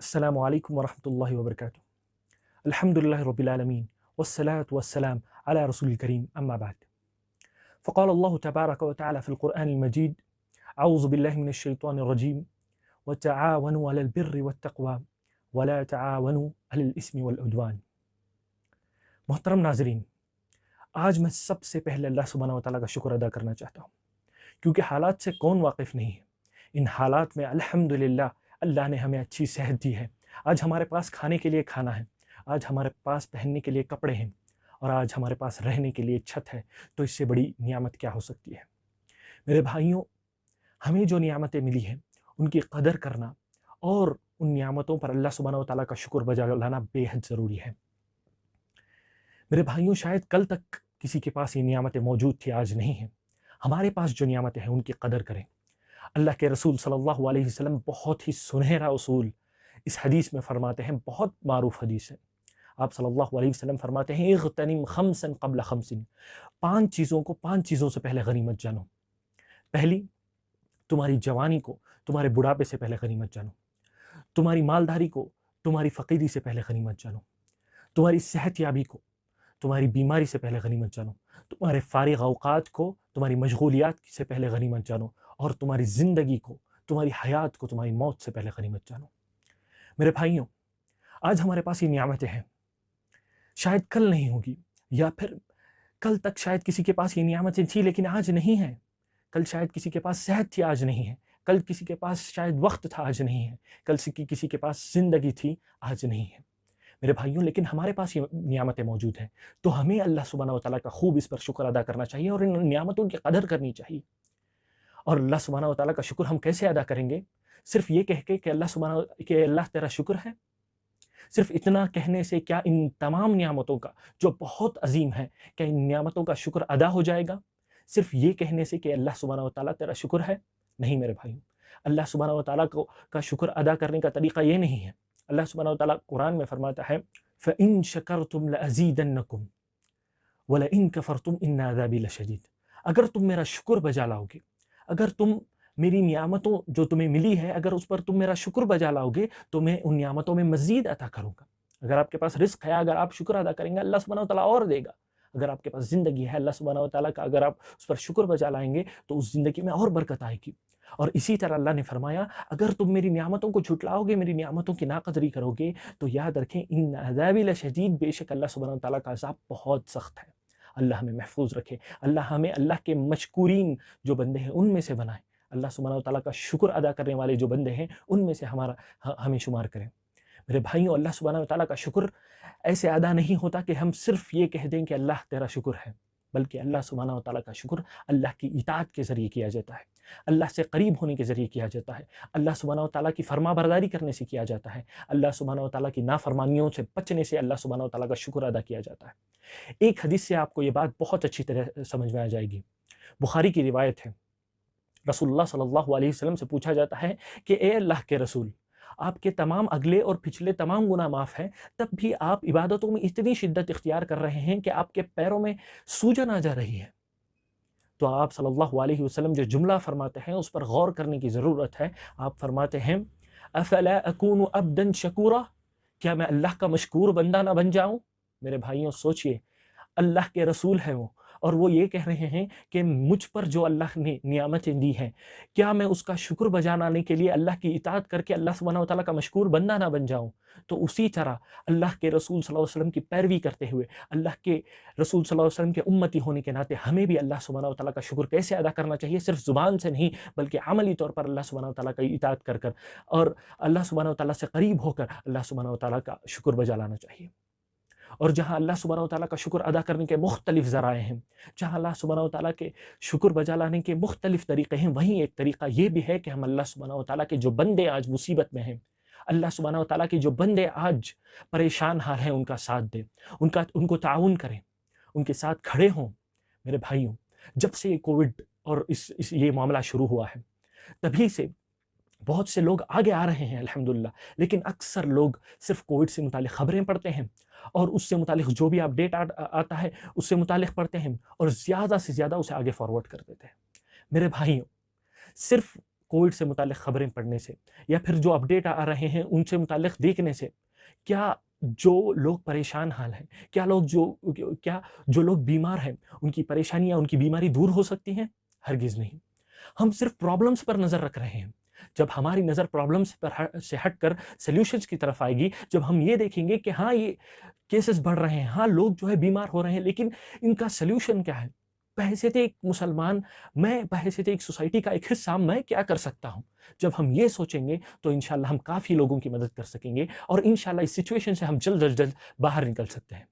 السلام عليكم ورحمة الله وبركاته. الحمد لله رب العالمين والصلاة والسلام على رسول الكريم أما بعد. فقال الله تبارك وتعالى في القرآن المجيد: أعوذ بالله من الشيطان الرجيم وتعاونوا على البر والتقوى ولا تعاونوا على الإثم والعدوان. محترم ناظرین، آج میں سب سے پہلے اللہ سبحانہ و تعالیٰ کا شکر ادا کرنا چاہتا ہوں، کیونکہ حالات سے کون واقف نہیں ہے۔ ان حالات میں الحمدللہ اللہ نے ہمیں اچھی صحت دی ہے، آج ہمارے پاس کھانے کے لیے کھانا ہے، آج ہمارے پاس پہننے کے لیے کپڑے ہیں، اور آج ہمارے پاس رہنے کے لیے چھت ہے، تو اس سے بڑی نعمت کیا ہو سکتی ہے؟ میرے بھائیوں، ہمیں جو نعمتیں ملی ہیں ان کی قدر کرنا اور ان نعمتوں پر اللہ سبحانہ و تعالیٰ کا شکر بجا لانا بے حد ضروری ہے۔ میرے بھائیوں، شاید کل تک کسی کے پاس یہ نعمتیں موجود تھی، آج نہیں ہیں۔ ہمارے پاس جو نعمتیں ہیں ان کی قدر کریں۔ اللہ کے رسول صلی اللہ علیہ وسلم بہت ہی سنہرا اصول اس حدیث میں فرماتے ہیں، بہت معروف حدیث ہے۔ آپ صلی اللہ علیہ وسلم فرماتے ہیں: اغتنم خمسا قبل خمس، 5 چیزوں سے پہلے غنیمت جانو۔ پہلی، تمہاری جوانی کو تمہارے بڑھاپے سے پہلے غنیمت جانو، تمہاری مالداری کو تمہاری فقیری سے پہلے غنیمت جانو، تمہاری صحت یابی کو تمہاری بیماری سے پہلے غنیمت جانو، تمہارے فارغ اوقات کو تمہاری مشغولیات سے پہلے غنیمت جانو، اور تمہاری زندگی کو، تمہاری حیات کو تمہاری موت سے پہلے غنیمت جانو۔ میرے بھائیوں، آج ہمارے پاس یہ نعمتیں ہیں، شاید کل نہیں ہوگی، یا پھر کل تک شاید کسی کے پاس یہ نعمتیں تھیں لیکن آج نہیں ہیں۔ کل شاید کسی کے پاس صحت تھی، آج نہیں ہے۔ کل کسی کے پاس شاید وقت تھا، آج نہیں ہے۔ کل کسی کے پاس زندگی تھی، آج نہیں ہے۔ میرے بھائیوں، لیکن ہمارے پاس یہ نعمتیں موجود ہیں، تو ہمیں اللہ سبحانہ و تعالیٰ کا خوب اس پر شکر ادا کرنا چاہیے اور ان نعمتوں کی قدر کرنی چاہیے۔ اور اللہ سبحانہ و تعالیٰ کا شکر ہم کیسے ادا کریں گے؟ صرف یہ کہہ کے کہ اللہ تیرا شکر ہے۔ صرف اتنا کہنے سے کیا ان تمام نعمتوں کا جو بہت عظیم ہے، کیا ان نعمتوں کا شکر ادا ہو جائے گا؟ صرف یہ کہنے سے کہ اللہ سبحانہ و تعالیٰ تیرا شکر ہے؟ نہیں میرے بھائیوں، اللہ سبحانہ و تعالیٰ کا شکر ادا کرنے کا طریقہ یہ نہیں ہے۔ اللہ سبحانہ و تعالیٰ قرآن میں فرماتا ہے: فَإِن شَكَرْتُمْ لَأَزِيدَنَّكُمْ وَلَئِن كَفَرْتُمْ إِنَّ عَذَابِي لَشَدِيدٌ۔ اگر تم میرا شکر بجا لاؤ گے، اگر تم میری نعمتوں جو تمہیں ملی ہے، اگر اس پر تم میرا شکر بجا لاؤ گے تو میں ان نعمتوں میں مزید عطا کروں گا۔ اگر آپ کے پاس رزق ہے، اگر آپ شکر ادا کریں گے، اللہ سبحانہ و تعالیٰ اور دے گا۔ اگر آپ کے پاس زندگی ہے، اللہ سبحانہ و تعالیٰ کا اگر آپ اس پر شکر بجا لائیں گے تو اس زندگی میں اور برکت آئے گی۔ اور اسی طرح اللہ نے فرمایا: اگر تم میری نعمتوں کو جھٹلاؤ گے، میری نعمتوں کی ناقدری کرو گے تو یاد رکھیں ان عذابی لشدید، بے شک اللہ سبحانہ و تعالیٰ کا عذاب بہت سخت ہے۔ اللہ ہمیں محفوظ رکھے، اللہ ہمیں اللہ کے مشکورین جو بندے ہیں ان میں سے بنائے، اللہ سبحانہ و تعالیٰ کا شکر ادا کرنے والے جو بندے ہیں ان میں سے ہمیں شمار کریں۔ میرے بھائیوں، اللہ سبحانہ و تعالیٰ کا شکر ایسے ادا نہیں ہوتا کہ ہم صرف یہ کہہ دیں کہ اللہ تیرا شکر ہے، بلکہ اللہ سبحانہ و تعالیٰ کا شکر اللہ کی اطاعت کے ذریعے کیا جاتا ہے، اللہ سے قریب ہونے کے ذریعے کیا جاتا ہے، اللہ سبحانہ و تعالیٰ کی فرما برداری کرنے سے کیا جاتا ہے، اللہ سبحانہ و تعالیٰ کی نافرمانیوں سے بچنے سے اللہ سبحانہ و تعالیٰ کا شکر ادا کیا جاتا ہے۔ ایک حدیث سے آپ کو یہ بات بہت اچھی طرح سمجھ میں آ جائے گی۔ بخاری کی روایت ہے، رسول اللہ صلی اللہ علیہ وسلم سے پوچھا جاتا ہے کہ اے اللہ کے رسول، آپ کے تمام اگلے اور پچھلے تمام گناہ معاف ہیں، تب بھی آپ عبادتوں میں اتنی شدت اختیار کر رہے ہیں کہ آپ کے پیروں میں سوجن آ جا رہی ہے۔ تو آپ صلی اللہ علیہ وسلم جو جملہ فرماتے ہیں اس پر غور کرنے کی ضرورت ہے۔ آپ فرماتے ہیں: افلا اکون عبدا شکورا، کیا میں اللہ کا مشکور بندہ نہ بن جاؤں؟ میرے بھائیوں، سوچئے، اللہ کے رسول ہیں وہ، اور وہ یہ کہہ رہے ہیں کہ مجھ پر جو اللہ نے نعمتیں دی ہیں، کیا میں اس کا شکر بجا لانے کے لیے اللہ کی اطاعت کر کے اللہ سبحانہ و تعالیٰ کا مشکور بندہ نہ بن جاؤں؟ تو اسی طرح اللہ کے رسول صلی اللہ علیہ وسلم کی پیروی کرتے ہوئے، اللہ کے رسول صلی اللہ علیہ وسلم کے امتی ہونے کے ناطے ہمیں بھی اللہ سبحانہ و تعالیٰ کا شکر کیسے ادا کرنا چاہیے؟ صرف زبان سے نہیں بلکہ عملی طور پر اللہ سبحانہ و تعالیٰ کی اطاعت کر کر، اور اللہ سبحانہ و تعالیٰ سے قریب ہو کر اللہ سبحانہ و تعالیٰ کا شکر بجا لانا چاہیے۔ اور جہاں اللہ سبحانہ و تعالیٰ کا شکر ادا کرنے کے مختلف ذرائع ہیں، جہاں اللہ سبحانہ و تعالیٰ کے شکر بجا لانے کے مختلف طریقے ہیں، وہیں ایک طریقہ یہ بھی ہے کہ ہم اللہ سبحانہ و تعالیٰ کے جو بندے آج مصیبت میں ہیں، اللہ سبحانہ و تعالیٰ کے جو بندے آج پریشان حال ہیں، ان کا ساتھ دیں، ان کو تعاون کریں، ان کے ساتھ کھڑے ہوں۔ میرے بھائیوں، جب سے یہ کووڈ اور یہ معاملہ شروع ہوا ہے، تبھی سے بہت سے لوگ آگے آ رہے ہیں الحمدللہ، لیکن اکثر لوگ صرف کووڈ سے متعلق خبریں پڑھتے ہیں اور اس سے متعلق جو بھی اپڈیٹ آتا ہے اس سے متعلق پڑھتے ہیں اور زیادہ سے زیادہ اسے آگے فارورڈ کر دیتے ہیں۔ میرے بھائیوں، صرف کووڈ سے متعلق خبریں پڑھنے سے یا پھر جو اپڈیٹ آ رہے ہیں ان سے متعلق دیکھنے سے کیا جو لوگ پریشان حال ہیں، کیا جو لوگ بیمار ہیں ان کی پریشانیاں، ان کی بیماری دور ہو سکتی ہیں؟ ہرگز نہیں۔ ہم صرف پرابلمز پر نظر رکھ رہے ہیں۔ جب ہماری نظر پرابلمز پر سے ہٹ کر سلیوشنز کی طرف آئے گی، جب ہم یہ دیکھیں گے کہ ہاں یہ کیسز بڑھ رہے ہیں، ہاں لوگ جو ہے بیمار ہو رہے ہیں، لیکن ان کا سلیوشن کیا ہے؟ بحیثیت ایک مسلمان، میں بحیثیت ایک سوسائٹی کا ایک حصہ، میں کیا کر سکتا ہوں؟ جب ہم یہ سوچیں گے تو انشاءاللہ ہم کافی لوگوں کی مدد کر سکیں گے اور انشاءاللہ اس سچویشن سے ہم جلد از جلد باہر نکل سکتے ہیں۔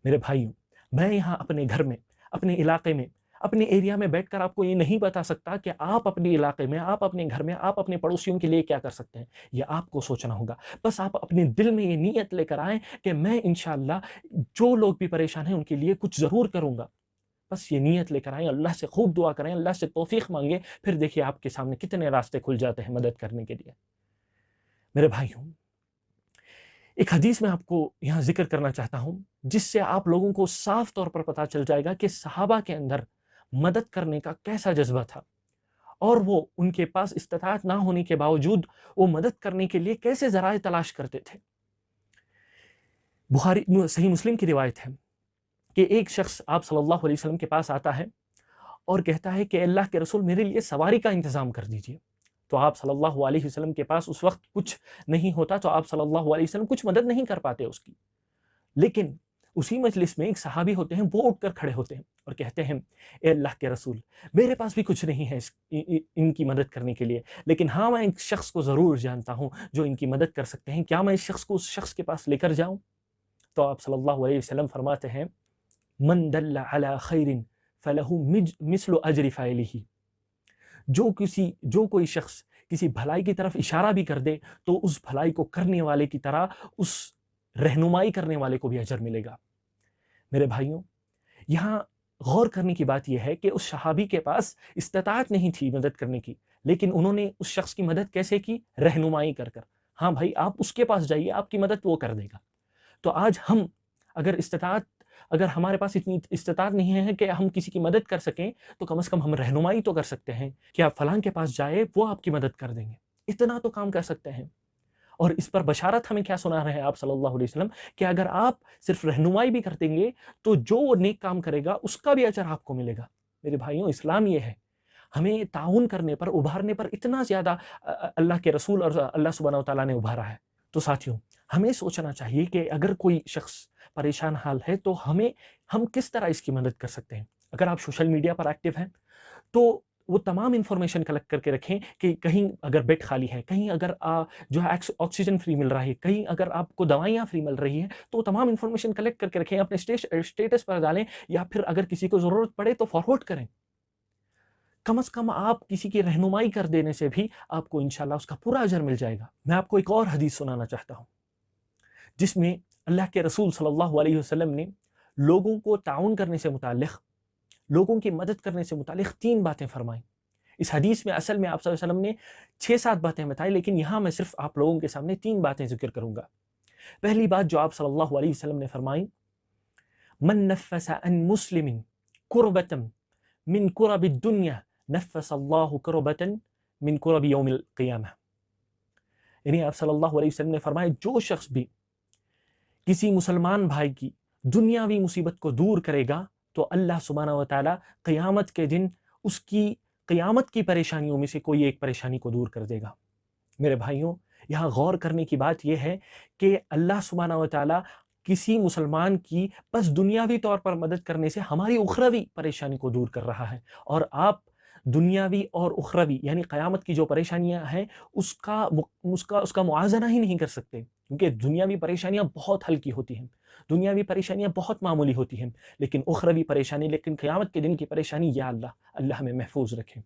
میرے بھائیوں، میں یہاں اپنے گھر میں، اپنے علاقے میں، اپنے ایریا میں بیٹھ کر آپ کو یہ نہیں بتا سکتا کہ آپ اپنے علاقے میں، آپ اپنے گھر میں، آپ اپنے پڑوسیوں کے لیے کیا کر سکتے ہیں۔ یہ آپ کو سوچنا ہوگا۔ بس آپ اپنے دل میں یہ نیت لے کر آئیں کہ میں انشاءاللہ جو لوگ بھی پریشان ہیں ان کے لیے کچھ ضرور کروں گا۔ بس یہ نیت لے کر آئیں، اللہ سے خوب دعا کریں، اللہ سے توفیق مانگیں، پھر دیکھیے آپ کے سامنے کتنے راستے کھل جاتے ہیں مدد کرنے کے لیے۔ میرے بھائیوں، ایک حدیث میں آپ کو یہاں ذکر کرنا چاہتا ہوں جس سے آپ لوگوں کو صاف طور پر پتہ چل جائے گا کہ صحابہ کے اندر مدد کرنے کا کیسا جذبہ تھا اور وہ ان کے پاس استطاعت نہ ہونے کے باوجود وہ مدد کرنے کے لیے کیسے ذرائع تلاش کرتے تھے۔ صحیح مسلم کی روایت ہے کہ ایک شخص آپ صلی اللہ علیہ وسلم کے پاس آتا ہے اور کہتا ہے کہ اللہ کے رسول میرے لیے سواری کا انتظام کر دیجئے۔ تو آپ صلی اللہ علیہ وسلم کے پاس اس وقت کچھ نہیں ہوتا، تو آپ صلی اللہ علیہ وسلم کچھ مدد نہیں کر پاتے اس کی۔ لیکن اسی مجلس میں ایک صحابی ہوتے ہیں، وہ اٹھ کر کھڑے ہوتے ہیں اور کہتے ہیں اے اللہ کے رسول، میرے پاس بھی کچھ نہیں ہے ان کی مدد کرنے کے لیے، لیکن ہاں میں ایک شخص کو ضرور جانتا ہوں جو ان کی مدد کر سکتے ہیں، کیا میں اس شخص کو اس شخص کے پاس لے کر جاؤں؟ تو آپ صلی اللہ علیہ وسلم فرماتے ہیں من دل علی خیر فلہ مثل اجر فاعلہ، جو کوئی شخص کسی بھلائی کی طرف اشارہ بھی کر دے تو اس بھلائی کو کرنے والے کی طرح اس رہنمائی کرنے والے کو بھی اجر ملے گا۔ میرے بھائیوں، یہاں غور کرنے کی بات یہ ہے کہ اس صحابی کے پاس استطاعت نہیں تھی مدد کرنے کی، لیکن انہوں نے اس شخص کی مدد کیسے کی؟ رہنمائی کر کر۔ ہاں بھائی، آپ اس کے پاس جائیے، آپ کی مدد وہ کر دے گا۔ تو آج ہم اگر ہمارے پاس اتنی استطاعت نہیں ہے کہ ہم کسی کی مدد کر سکیں، تو کم از کم ہم رہنمائی تو کر سکتے ہیں کہ آپ فلاں کے پاس جائے، وہ آپ کی مدد کر دیں گے۔ اتنا تو کام کر سکتے ہیں۔ اور اس پر بشارت ہمیں کیا سنا رہے ہیں آپ صلی اللہ علیہ وسلم کہ اگر آپ صرف رہنمائی بھی کر دیں گے تو جو نیک کام کرے گا اس کا بھی اجر آپ کو ملے گا۔ میرے بھائیوں، اسلام یہ ہے، ہمیں تعاون کرنے پر، ابھارنے پر اتنا زیادہ اللہ کے رسول اور اللہ سبحانہ و تعالیٰ نے ابھارا ہے۔ تو ساتھیوں، ہمیں سوچنا چاہیے کہ اگر کوئی شخص پریشان حال ہے تو ہم کس طرح اس کی مدد کر سکتے ہیں۔ اگر آپ سوشل میڈیا پر ایکٹیو ہیں تو وہ تمام انفارمیشن کلیکٹ کر کے رکھیں کہ کہیں اگر بیڈ خالی ہے، کہیں اگر جو ہے آکسیجن فری مل رہا ہے، کہیں اگر آپ کو دوائیاں فری مل رہی ہیں، تو وہ تمام انفارمیشن کلیکٹ کر کے رکھیں، اپنے اسٹیٹس پر ڈالیں، یا پھر اگر کسی کو ضرورت پڑے تو فارورڈ کریں۔ کم از کم آپ کسی کی رہنمائی کر دینے سے بھی آپ کو انشاءاللہ اس کا پورا اجر مل جائے گا۔ میں آپ کو ایک اور حدیث سنانا چاہتا ہوں جس میں اللہ کے رسول صلی اللہ علیہ وسلم نے لوگوں کو تعاون کرنے سے متعلق، لوگوں کی مدد کرنے سے متعلق 3 باتیں فرمائیں۔ اس حدیث میں اصل میں آپ صلی اللہ علیہ وسلم نے 6-7 باتیں بتائی، لیکن یہاں میں صرف آپ لوگوں کے سامنے 3 باتیں ذکر کروں گا۔ پہلی بات جو آپ صلی اللہ علیہ وسلم نے فرمائی، من نفس عن مسلم کربۃ من کرب الدنیا نفس اللہ کربۃ من کرب یوم القیامہ، یعنی آپ صلی اللہ علیہ وسلم نے فرمایا جو شخص بھی کسی مسلمان بھائی کی دنیاوی مصیبت کو دور کرے گا تو اللہ سبحانہ و تعالیٰ قیامت کے دن اس کی قیامت کی پریشانیوں میں سے کوئی ایک پریشانی کو دور کر دے گا۔ میرے بھائیوں، یہاں غور کرنے کی بات یہ ہے کہ اللہ سبحانہ و تعالیٰ کسی مسلمان کی بس دنیاوی طور پر مدد کرنے سے ہماری اخروی پریشانی کو دور کر رہا ہے، اور آپ دنیاوی اور اخروی یعنی قیامت کی جو پریشانیاں ہیں اس کا موازنہ ہی نہیں کر سکتے، کیونکہ دنیاوی پریشانیاں بہت ہلکی ہوتی ہیں، دنیاوی پریشانیاں بہت معمولی ہوتی ہیں، لیکن اخروی پریشانی، لیکن قیامت کے دن کی پریشانی، یا اللہ ہمیں محفوظ رکھے۔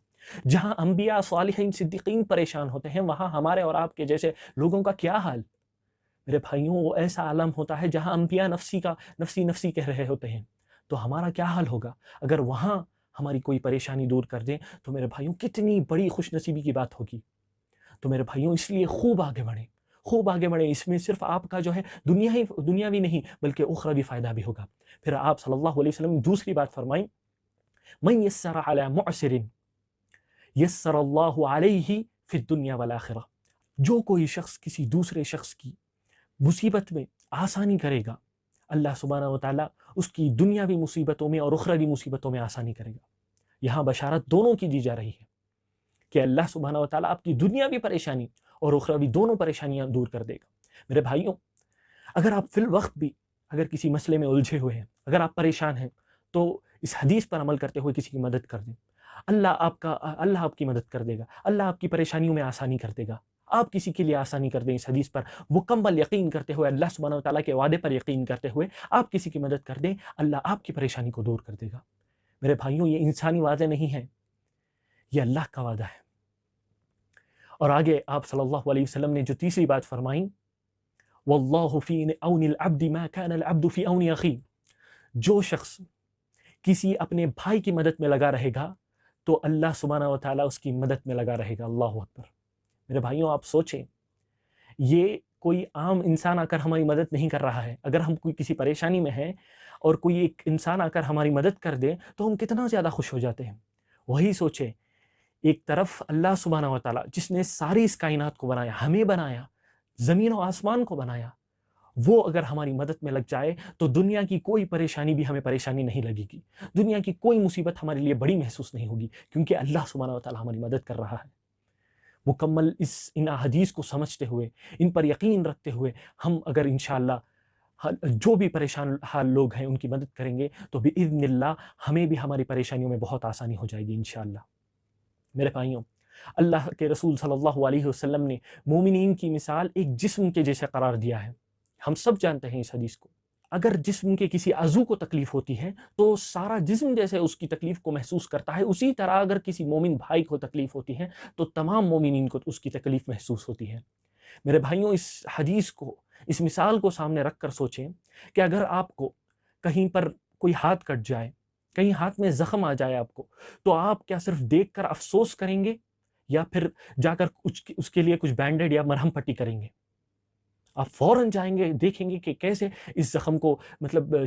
جہاں انبیاء، صالحین، صدیقین پریشان ہوتے ہیں، وہاں ہمارے اور آپ کے جیسے لوگوں کا کیا حال؟ میرے بھائیوں، وہ ایسا عالم ہوتا ہے جہاں انبیاء نفسی کہہ رہے ہوتے ہیں، تو ہمارا کیا حال ہوگا اگر وہاں ہماری کوئی پریشانی دور کر دیں؟ تو میرے بھائیوں، کتنی بڑی خوش نصیبی کی بات ہوگی۔ تو میرے بھائیوں، اس لیے خوب آگے بڑھیں، اس میں صرف آپ کا جو ہے دنیاوی نہیں بلکہ اخروی فائدہ بھی ہوگا۔ پھر آپ صلی اللہ علیہ وسلم نے دوسری بات فرمائی، من یسر علی معسر، یسر اللہ علیہ فی الدنیا والآخرہ، جو کوئی شخص کسی دوسرے شخص کی مصیبت میں آسانی کرے گا، اللہ سبحانہ و تعالیٰ اس کی دنیاوی مصیبتوں میں اور اخروی مصیبتوں میں آسانی کرے گا۔ یہاں بشارت دونوں کی دی جا رہی ہے کہ اللہ سبحانہ و تعالیٰ آپ کی دنیاوی پریشانی اور اخروی دونوں پریشانیاں دور کر دے گا۔ میرے بھائیوں، اگر آپ فی الوقت بھی اگر کسی مسئلے میں الجھے ہوئے ہیں، اگر آپ پریشان ہیں، تو اس حدیث پر عمل کرتے ہوئے کسی کی مدد کر دیں۔ اللہ آپ کی مدد کر دے گا، اللہ آپ کی پریشانیوں میں آسانی کر دے گا۔ آپ کسی کے لیے آسانی کر دیں، اس حدیث پر مکمل یقین کرتے ہوئے، اللہ سبحانہ و تعالیٰ کے وعدے پر یقین کرتے ہوئے آپ کسی کی مدد کر دیں، اللہ آپ کی پریشانی کو دور کر دے گا۔ میرے بھائیوں، یہ انسانی وعدے نہیں ہیں، یہ اللہ کا وعدہ ہے۔ اور آگے آپ صلی اللہ علیہ وسلم نے جو تیسری بات فرمائیں، واللہ فی عون العبد ما کان العبد فی عون اخیہ، جو شخص کسی اپنے بھائی کی مدد میں لگا رہے گا تو اللہ سبحانہ و تعالیٰ اس کی مدد میں لگا رہے گا۔ اللہ اکبر۔ میرے بھائیوں، آپ سوچیں، یہ کوئی عام انسان آ کر ہماری مدد نہیں کر رہا ہے۔ اگر ہم کوئی کسی پریشانی میں ہیں اور کوئی ایک انسان آ کر ہماری مدد کر دے تو ہم کتنا زیادہ خوش ہو جاتے ہیں۔ وہی سوچیں، ایک طرف اللہ سبحانہ و تعالیٰ جس نے ساری اس کائنات کو بنایا، ہمیں بنایا، زمین و آسمان کو بنایا، وہ اگر ہماری مدد میں لگ جائے تو دنیا کی کوئی پریشانی بھی ہمیں پریشانی نہیں لگے گی، دنیا کی کوئی مصیبت ہمارے لیے بڑی محسوس نہیں ہوگی، کیونکہ اللہ سبحانہ و تعالیٰ ہماری مدد کر رہا ہے۔ مکمل ان احادیث کو سمجھتے ہوئے، ان پر یقین رکھتے ہوئے، ہم اگر انشاءاللہ جو بھی پریشان حال لوگ ہیں ان کی مدد کریں گے تو بإذن اللہ ہمیں بھی ہماری پریشانیوں میں بہت آسانی ہو جائے گی انشاءاللہ۔ میرے بھائیوں، اللہ کے رسول صلی اللہ علیہ وسلم نے مومنین کی مثال ایک جسم کے جیسے قرار دیا ہے۔ ہم سب جانتے ہیں اس حدیث کو۔ اگر جسم کے کسی عضو کو تکلیف ہوتی ہے تو سارا جسم جیسے اس کی تکلیف کو محسوس کرتا ہے، اسی طرح اگر کسی مومن بھائی کو تکلیف ہوتی ہے تو تمام مومنین کو اس کی تکلیف محسوس ہوتی ہے۔ میرے بھائیوں، اس حدیث کو، اس مثال کو سامنے رکھ کر سوچیں کہ اگر آپ کو کہیں پر کوئی ہاتھ کٹ جائے، کہیں ہاتھ میں زخم آ جائے آپ کو، تو آپ کیا صرف دیکھ کر افسوس کریں گے یا پھر جا کر اس کے لیے کچھ بینڈیڈ یا مرہم پٹی کریں گے؟ آپ فوراً جائیں گے، دیکھیں گے کہ کیسے اس زخم کو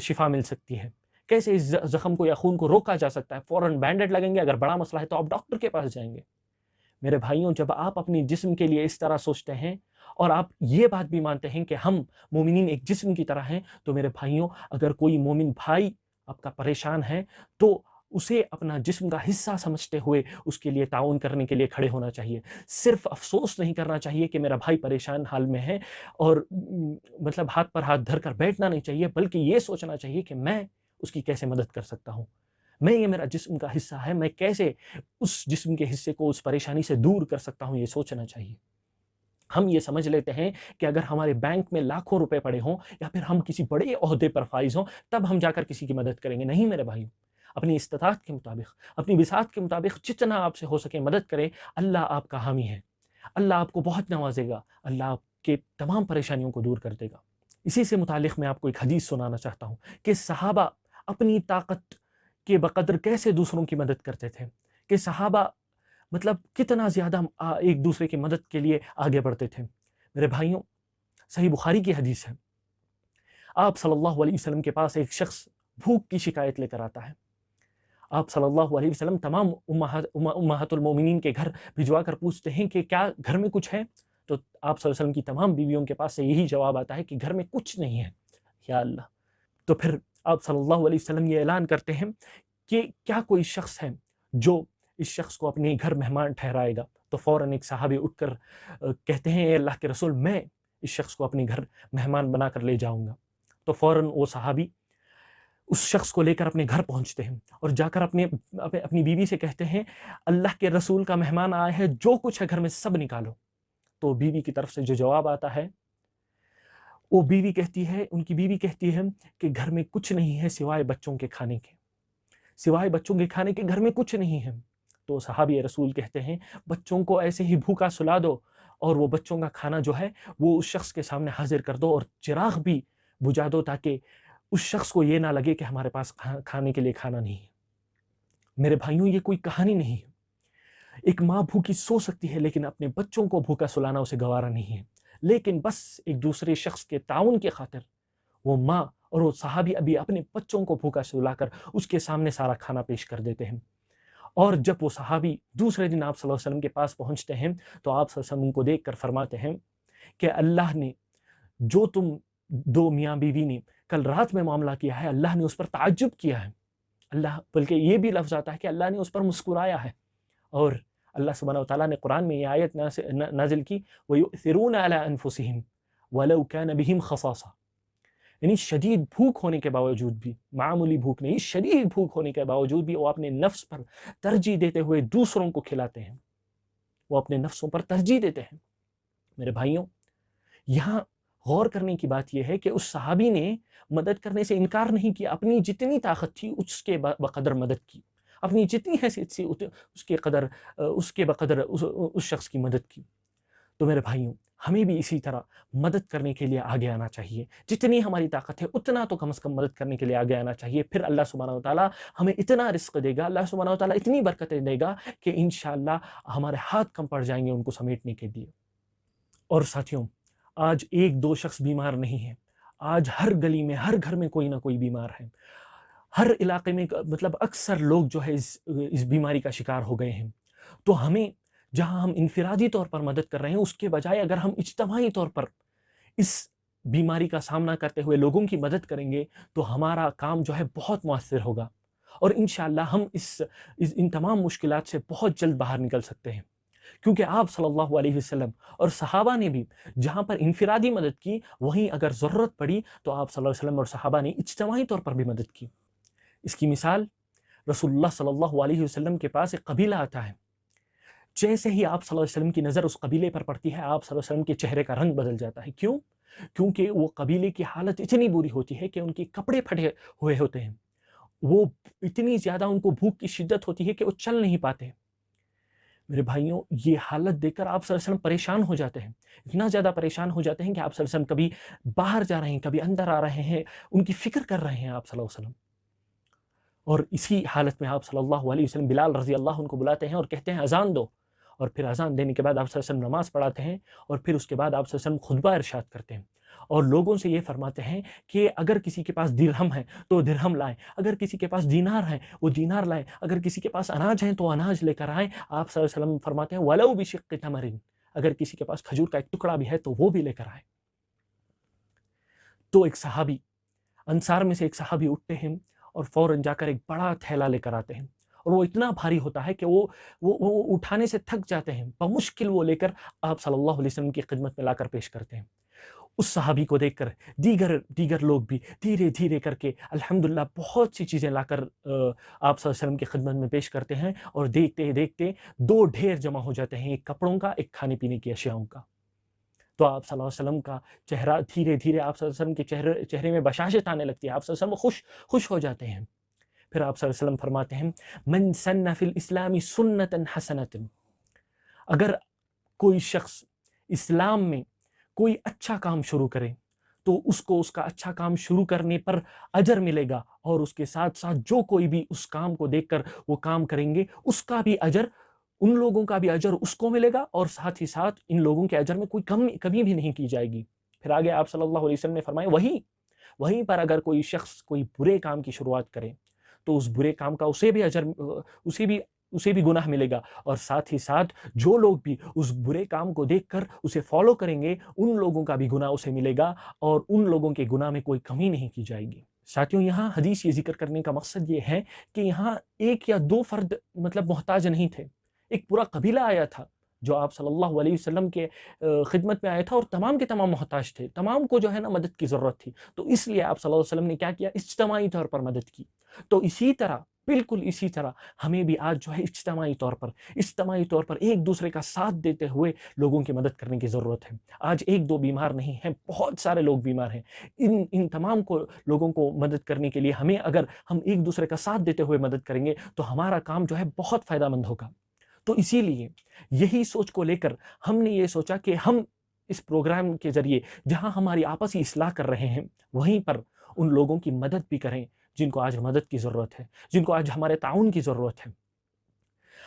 شفا مل سکتی ہے، کیسے اس زخم کو یا خون کو روکا جا سکتا ہے، فوراً بینڈیڈ لگیں گے۔ اگر بڑا مسئلہ ہے تو آپ ڈاکٹر کے پاس جائیں گے۔ میرے بھائیوں، جب آپ اپنی جسم کے لیے اس طرح سوچتے ہیں اور آپ یہ بات بھی مانتے ہیں کہ ہم مومنین ایک جسم کی طرح ہیں، تو میرے بھائیوں، اگر کوئی مومن بھائی آپ کا پریشان ہے تو اسے اپنا جسم کا حصہ سمجھتے ہوئے اس کے لیے تعاون کرنے کے لیے کھڑے ہونا چاہیے۔ صرف افسوس نہیں کرنا چاہیے کہ میرا بھائی پریشان حال میں ہے اور ہاتھ پر ہاتھ دھر کر بیٹھنا نہیں چاہیے، بلکہ یہ سوچنا چاہیے کہ میں اس کی کیسے مدد کر سکتا ہوں، یہ میرا جسم کا حصہ ہے، میں کیسے اس جسم کے حصے کو اس پریشانی سے دور کر سکتا ہوں، یہ سوچنا چاہیے۔ ہم یہ سمجھ لیتے ہیں کہ اگر ہمارے بینک میں لاکھوں روپے پڑے ہوں یا پھر ہم کسی بڑے عہدے پر فائز ہوں تب ہم جا کر کسی کی مدد کریں گے۔ نہیں میرے بھائیوں، اپنی استطاعت کے مطابق، اپنی وسعت کے مطابق جتنا آپ سے ہو سکے مدد کریں۔ اللہ آپ کا حامی ہے، اللہ آپ کو بہت نوازے گا، اللہ آپ کے تمام پریشانیوں کو دور کر دے گا۔ اسی سے متعلق میں آپ کو ایک حدیث سنانا چاہتا ہوں کہ صحابہ اپنی طاقت کے بقدر کیسے دوسروں کی مدد کرتے تھے، کہ صحابہ کتنا زیادہ ایک دوسرے کی مدد کے لیے آگے بڑھتے تھے۔ میرے بھائیوں، صحیح بخاری کی حدیث ہے، آپ صلی اللہ علیہ وسلم کے پاس ایک شخص بھوک کی شکایت لے کر آتا ہے۔ آپ صلی اللہ علیہ وسلم تمام امہات المومنین کے گھر بھجوا کر پوچھتے ہیں کہ کیا گھر میں کچھ ہے؟ تو آپ صلی اللہ علیہ وسلم کی تمام بیویوں کے پاس سے یہی جواب آتا ہے کہ گھر میں کچھ نہیں ہے۔ یا اللہ! تو پھر آپ صلی اللہ علیہ وسلم یہ اعلان کرتے ہیں کہ کیا کوئی شخص ہے جو اس شخص کو اپنے گھر مہمان ٹھہرائے گا؟ تو فوراً ایک صحابی اٹھ کر کہتے ہیں، اے اللہ کے رسول، میں اس شخص کو اپنے گھر مہمان بنا کر لے جاؤں گا۔ تو فوراً وہ صحابی اس شخص کو لے کر اپنے گھر پہنچتے ہیں اور جا کر اپنی بیوی سے کہتے ہیں، اللہ کے رسول کا مہمان آیا ہے، جو کچھ ہے گھر میں سب نکالو۔ تو بیوی کی طرف سے جو جواب آتا ہے، وہ ان کی بیوی کہتی ہے کہ گھر میں کچھ نہیں ہے سوائے بچوں کے کھانے کے، سوائے بچوں کے کھانے کے گھر میں کچھ نہیں ہے۔ تو صحابی رسول کہتے ہیں، بچوں کو ایسے ہی بھوکا سلا دو اور وہ بچوں کا کھانا جو ہے وہ اس شخص کے سامنے حاضر کر دو اور چراغ بھی بجھا دو تاکہ اس شخص کو یہ نہ لگے کہ ہمارے پاس کھانے کے لیے کھانا نہیں ہے۔ میرے بھائیوں، یہ کوئی کہانی نہیں ہے۔ ایک ماں بھوکی سو سکتی ہے لیکن اپنے بچوں کو بھوکا سلانا اسے گوارا نہیں ہے، لیکن بس ایک دوسرے شخص کے تعاون کی خاطر وہ ماں اور وہ صحابی ابھی اپنے بچوں کو بھوکا سلا کر اس کے سامنے سارا کھانا پیش کر دیتے ہیں۔ اور جب وہ صحابی دوسرے دن آپ صلی اللہ علیہ وسلم کے پاس پہنچتے ہیں تو آپ صلی اللہ علیہ وسلم ان کو دیکھ کر فرماتے ہیں کہ اللہ نے جو تم دو میاں بیوی نے کل رات میں معاملہ کیا ہے، اللہ نے اس پر تعجب کیا ہے، اللہ بلکہ یہ بھی لفظ آتا ہے کہ اللہ نے اس پر مسکرایا ہے۔ اور اللہ سبحانہ وتعالیٰ نے قرآن میں یہ آیت نازل کی وَيُؤْثِرُونَ عَلَىٰ أَنفُسِهِمْ وَلَوْ كَانَ بِهِمْ خَصَاصَةٌ، یعنی شدید بھوک ہونے کے باوجود بھی، معمولی بھوک نہیں، شدید بھوک ہونے کے باوجود بھی وہ اپنے نفس پر ترجیح دیتے ہوئے دوسروں کو کھلاتے ہیں، وہ اپنے نفسوں پر ترجیح دیتے ہیں۔ میرے بھائیوں، یہاں غور کرنے کی بات یہ ہے کہ اس صحابی نے مدد کرنے سے انکار نہیں کیا، اپنی جتنی طاقت تھی اس کے بقدر مدد کی، اپنی جتنی حیثیت سی اس کے بقدر اس شخص کی مدد کی۔ تو میرے بھائیوں، ہمیں بھی اسی طرح مدد کرنے کے لیے آگے آنا چاہیے، جتنی ہماری طاقت ہے اتنا تو کم از کم مدد کرنے کے لیے آگے آنا چاہیے۔ پھر اللہ سبحانہ وتعالیٰ ہمیں اتنا رزق دے گا، اللہ سبحانہ وتعالیٰ اتنی برکتیں دے گا کہ انشاءاللہ ہمارے ہاتھ کم پڑ جائیں گے ان کو سمیٹنے کے لیے۔ اور ساتھیوں، آج ایک دو شخص بیمار نہیں ہیں، آج ہر گلی میں، ہر گھر میں کوئی نہ کوئی بیمار ہے، ہر علاقے میں مطلب اکثر لوگ جو ہے اس بیماری کا شکار ہو گئے ہیں۔ تو ہمیں جہاں ہم انفرادی طور پر مدد کر رہے ہیں اس کے بجائے اگر ہم اجتماعی طور پر اس بیماری کا سامنا کرتے ہوئے لوگوں کی مدد کریں گے تو ہمارا کام جو ہے بہت مؤثر ہوگا، اور انشاءاللہ ہم ان تمام مشکلات سے بہت جلد باہر نکل سکتے ہیں، کیونکہ آپ صلی اللہ علیہ وسلم اور صحابہ نے بھی جہاں پر انفرادی مدد کی، وہیں اگر ضرورت پڑی تو آپ صلی اللہ علیہ وسلم اور صحابہ نے اجتماعی طور پر بھی مدد کی۔ اس کی مثال رسول اللہ صلی اللہ علیہ وسلم کے پاس ایک قبیلہ آتا ہے، جیسے ہی آپ صلی اللہ علیہ وسلم کی نظر اس قبیلے پر پڑتی ہے، آپ صلی اللہ علیہ وسلم کے چہرے کا رنگ بدل جاتا ہے۔ کیوں؟ کیونکہ وہ قبیلے کی حالت اتنی بری ہوتی ہے کہ ان کے کپڑے پھٹے ہوئے ہوتے ہیں، وہ اتنی زیادہ ان کو بھوک کی شدت ہوتی ہے کہ وہ چل نہیں پاتے۔ میرے بھائیوں، یہ حالت دیکھ کر آپ صلی اللہ علیہ وسلم پریشان ہو جاتے ہیں، اتنا زیادہ پریشان ہو جاتے ہیں کہ آپ صلی اللہ علیہ وسلم کبھی باہر جا رہے ہیں، کبھی اندر آ رہے ہیں، ان کی فکر کر رہے ہیں آپ صلی اللہ علیہ وسلم۔ اور اسی حالت میں آپ صلی اللہ علیہ وسلم بلال رضی اللہ عنہ کو بلاتے ہیں اور کہتے ہیں اذان دو، اور پھر اذان دینے کے بعد آپ صلی اللہ علیہ وسلم نماز پڑھاتے ہیں، اور پھر اس کے بعد آپ صلی اللہ علیہ وسلم خطبہ ارشاد کرتے ہیں اور لوگوں سے یہ فرماتے ہیں کہ اگر کسی کے پاس درہم ہے تو درہم لائیں، اگر کسی کے پاس دینار ہے وہ دینار لائیں، اگر کسی کے پاس اناج ہے تو اناج لے کر آئیں۔ آپ صلی اللہ علیہ وسلم فرماتے ہیں وَلَوْ بِشِقِّ تَمْرٍ، اگر کسی کے پاس کھجور کا ایک ٹکڑا بھی ہے تو وہ بھی لے کر آئیں۔ تو ایک صحابی، انصار میں سے ایک صحابی اٹھتے ہیں اور فوراً جا کر ایک بڑا تھیلا لے کر آتے ہیں، اور وہ اتنا بھاری ہوتا ہے کہ وہ اٹھانے سے تھک جاتے ہیں، بمشکل وہ لے کر آپ صلی اللہ علیہ وسلم کی خدمت میں لا کر پیش کرتے ہیں۔ اس صحابی کو دیکھ کر دیگر لوگ بھی دھیرے دھیرے کر کے الحمدللہ بہت سی چیزیں لا کر آپ صلی اللہ علیہ وسلم کی خدمت میں پیش کرتے ہیں، اور دیکھتے دیکھتے دو ڈھیر جمع ہو جاتے ہیں، ایک کپڑوں کا، ایک کھانے پینے کی اشیاؤں کا۔ تو آپ صلی اللہ علیہ وسلم کا چہرہ دھیرے دھیرے، آپ صلی اللہ علیہ وسلم کے چہرے میں بشاشت آنے لگتی ہے، آپ صلی اللہ علیہ وسلم خوش ہو جاتے ہیں۔ پھر آپ صلی اللہ علیہ وسلم فرماتے ہیں من سن فی الاسلام سنتا حسنۃ، اگر کوئی شخص اسلام میں کوئی اچھا کام شروع کرے تو اس کو اس کا اچھا کام شروع کرنے پر اجر ملے گا، اور اس کے ساتھ ساتھ جو کوئی بھی اس کام کو دیکھ کر وہ کام کریں گے اس کا بھی اجر، ان لوگوں کا بھی اجر اس کو ملے گا، اور ساتھ ہی ساتھ ان لوگوں کے اجر میں کوئی کمی بھی نہیں کی جائے گی۔ پھر آگے آپ صلی اللہ علیہ وسلم نے فرمایا وہیں پر اگر کوئی شخص کوئی برے کام کی شروعات کرے تو اس برے کام کا اسے بھی گناہ ملے گا، اور ساتھ ہی ساتھ جو لوگ بھی اس برے کام کو دیکھ کر اسے فالو کریں گے ان لوگوں کا بھی گناہ اسے ملے گا، اور ان لوگوں کے گناہ میں کوئی کمی نہیں کی جائے گی۔ ساتھیوں، یہاں حدیث یہ ذکر کرنے کا مقصد یہ ہے کہ یہاں ایک یا دو فرد مطلب محتاج نہیں تھے، ایک پورا قبیلہ آیا تھا جو آپ صلی اللہ علیہ وسلم کے خدمت میں آیا تھا، اور تمام کے تمام محتاج تھے، تمام کو جو ہے نا مدد کی ضرورت تھی، تو اس لیے آپ صلی اللہ علیہ وسلم نے کیا کیا؟ اجتماعی طور پر مدد کی۔ تو اسی طرح، بالکل اسی طرح ہمیں بھی آج جو ہے اجتماعی طور پر ایک دوسرے کا ساتھ دیتے ہوئے لوگوں کی مدد کرنے کی ضرورت ہے۔ آج ایک دو بیمار نہیں ہیں، بہت سارے لوگ بیمار ہیں، ان تمام لوگوں کو مدد کرنے کے لیے اگر ہم ایک دوسرے کا ساتھ دیتے ہوئے مدد کریں گے تو ہمارا کام جو ہے بہت فائدہ مند ہوگا۔ تو اسی لیے یہی سوچ کو لے کر ہم نے یہ سوچا کہ ہم اس پروگرام کے ذریعے جہاں ہماری آپسی اصلاح کر رہے ہیں، وہیں پر ان لوگوں کی مدد بھی کریں جن کو آج مدد کی ضرورت ہے، جن کو آج ہمارے تعاون کی ضرورت ہے۔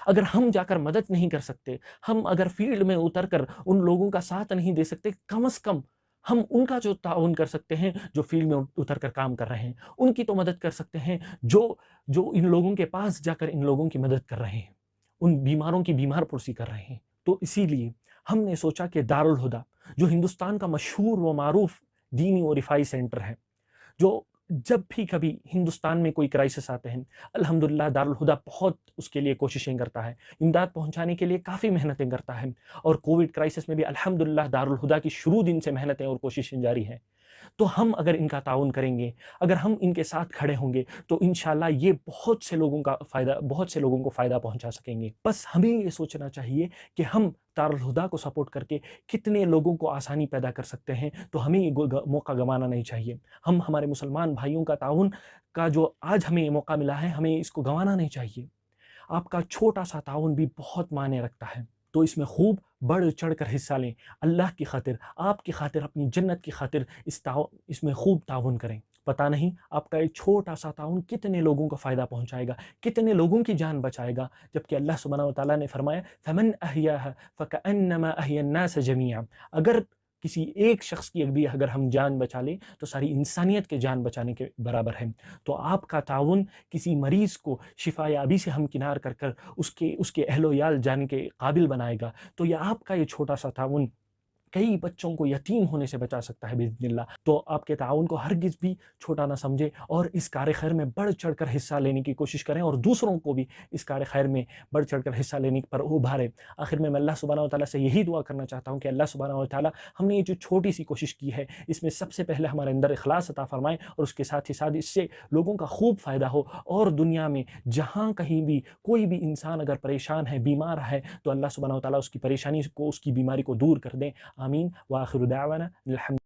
اگر ہم جا کر مدد نہیں کر سکتے، ہم اگر فیلڈ میں اتر کر ان لوگوں کا ساتھ نہیں دے سکتے، کم از کم ہم ان کا جو تعاون کر سکتے ہیں جو فیلڈ میں اتر کر کام کر رہے ہیں، ان کی تو مدد کر سکتے ہیں جو ان لوگوں کے پاس جا کر ان لوگوں کی مدد کر رہے ہیں، ان بیماروں کی بیمار پرسی کر رہے ہیں۔ تو اسی لیے ہم نے سوچا کہ دارالہدیٰ جو ہندوستان کا مشہور و معروف دینی و رفائی سینٹر ہے، جو جب بھی کبھی ہندوستان میں کوئی کرائسس آتے ہیں، الحمدللہ دارالہدیٰ بہت اس کے لیے کوششیں کرتا ہے، امداد پہنچانے کے لیے کافی محنتیں کرتا ہے، اور کووڈ کرائسس میں بھی الحمدللہ دارالہدیٰ کی شروع دن سے محنتیں اور کوششیں جاری ہیں۔ تو ہم اگر ان کا تعاون کریں گے، اگر ہم ان کے ساتھ کھڑے ہوں گے تو انشاءاللہ یہ بہت سے لوگوں کو فائدہ پہنچا سکیں گے۔ بس ہمیں یہ سوچنا چاہیے کہ ہم دارالہدیٰ کو سپورٹ کر کے کتنے لوگوں کو آسانی پیدا کر سکتے ہیں، تو ہمیں یہ موقع گنوانا نہیں چاہیے۔ ہم ہمارے مسلمان بھائیوں کا تعاون کا جو آج ہمیں یہ موقع ملا ہے، ہمیں اس کو گنوانا نہیں چاہیے۔ آپ کا چھوٹا سا تعاون بھی بہت معنی رکھتا ہے، تو اس میں خوب بڑھ چڑھ کر حصہ لیں، اللہ کی خاطر، آپ کی خاطر، اپنی جنت کی خاطر اس میں خوب تعاون کریں۔ پتہ نہیں آپ کا ایک چھوٹا سا تعاون کتنے لوگوں کو فائدہ پہنچائے گا، کتنے لوگوں کی جان بچائے گا، جبکہ اللہ سبحانہ و تعالیٰ نے فرمایا فَمَنْ أَحْيَاهَا فَكَأَنَّمَا أَحْيَا النَّاسَ جَمِيعًا۔ اگر کسی ایک شخص کی بھی اگر ہم جان بچا لیں تو ساری انسانیت کے جان بچانے کے برابر ہے۔ تو آپ کا تعاون کسی مریض کو شفا یابی سے ہمکنار کر کر اس کے اہل و عیال جانے کے قابل بنائے گا، تو یہ آپ کا یہ چھوٹا سا تعاون کئی بچوں کو یتیم ہونے سے بچا سکتا ہے باذن اللہ۔ تو آپ کے تعاون کو ہرگز بھی چھوٹا نہ سمجھے اور اس کار خیر میں بڑھ چڑھ کر حصہ لینے کی کوشش کریں، اور دوسروں کو بھی اس کار خیر میں بڑھ چڑھ کر حصہ لینے پر ابھاریں۔ آخر میں اللہ سبحانہ و تعالیٰ سے یہی دعا کرنا چاہتا ہوں کہ اللہ سبحانہ و تعالیٰ ہم نے یہ جو چھوٹی سی کوشش کی ہے، اس میں سب سے پہلے ہمارے اندر اخلاص عطا فرمائے، اور اس کے ساتھ ہی ساتھ اس سے لوگوں کا خوب فائدہ ہو، اور دنیا میں جہاں کہیں بھی کوئی بھی انسان اگر پریشان ہے، بیمار ہے، تو اللہ سبحانہ و تعالیٰ اس کی پریشانی کو، اس کی بیماری کو دور کر دیں۔ آمین۔ وآخر دعوانا الحمد